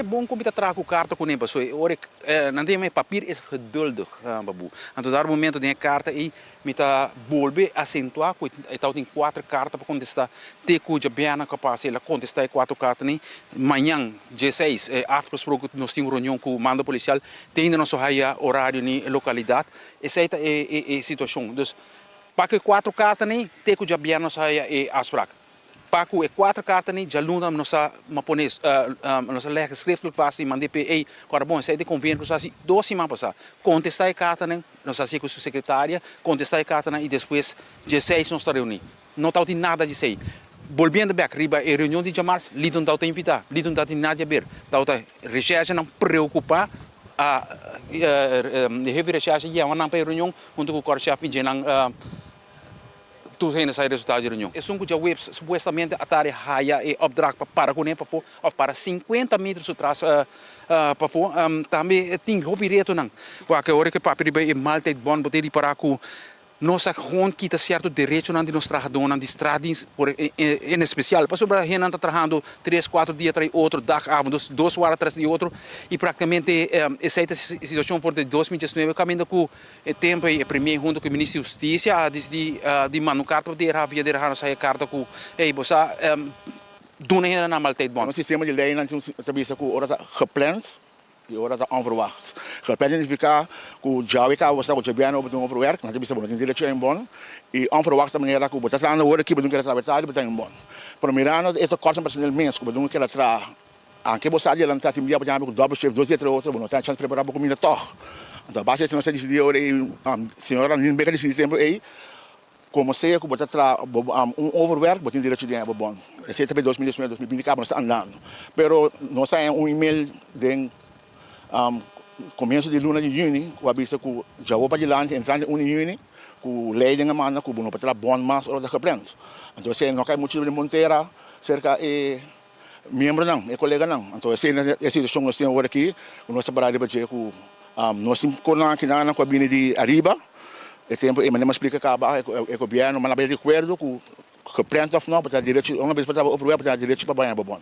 É bom como está trago carta com ele, pessoal. Não tem mais papel, é geduldig, babu. Então, dar momento de carta e me tá volver acentuar, então tem 4 cartas para contestar. Te cuja bem na capacidade, ela contestar 4 cartas nem. Manhã, 16, aftergesproken, nós temos reunião com o mando policial, tem nosso horário ni localidade. Essa é a situação. Então, para que 4 cartas nem, te cuja bem nossa afspraak. Paco é 4 cartas nem já luna nossa maponês nossa letra escrita fácil mandei para ei agora bom sai de convênio que assim 2 semanas passar contestar a carta nem nossa com sua secretária contestar a carta e depois 16 nós reunir não tá nada de sei voltando back riba a reunião de março lidam tá invitar lidam tá nada a ver tá recherche não preocupar a heavy recherche e uma reunião junto com o corpo-chefe de tu zijn zijn resultaten de reunião. É um que web supostamente a tarefa raia e opdracht para com para for ou para 50 metros atrás para for também tem direito não. Porque hora que papel é mal tem bom botar para com nossa gewoon kita certo direito não de nós trabalhadores de estradas por em especial. Para sobre a gente está trabalhando 3, 4 dias atrás outro dag avond 2 horas atrás de outro e praticamente essa situação for de 2019 caminho com o tempo e primeiro junto com o ministro da Justiça de manu carta de havia de errar essa carta com ei você doen na mal tijd bom. Ons sistema de lei não tem com hora gepland e hora onverwachts. Gepland significa que o já é o estado de bem no botão overwerk, não tem bisa bom, tem direito em bom e onverwachts também era que botar na hora que botão quer trabalhar, botar em bom. Primeiro, esse corte personal mês que botão quer trabalhar, anche você ali lançar time dia para com double shift 2 dias outro, bom, tem chance preparar para comida toch. Então, basta se não se decidir hora senhora nem bem decidir tempo aí como sei que botar overwork botar direito de bom. Esse também 2019, 2020 acaba nós andando. Pero nós é e-mail de começo de luna de junho, com a vista que já vou para adiante, entrando em junho, com lei de mana, com o para bom mais ou da cabrens. Então, se não cai motivo de monteira, cerca de membro não, é colega não. Então, essa situação nós temos agora aqui, o nosso baralho para dizer que nós temos que na cabine de arriba, e tempo e me explica acaba é governo, mas na vez de acordo com o plano of não para direito, uma vez para overwork para direito para banhar bom.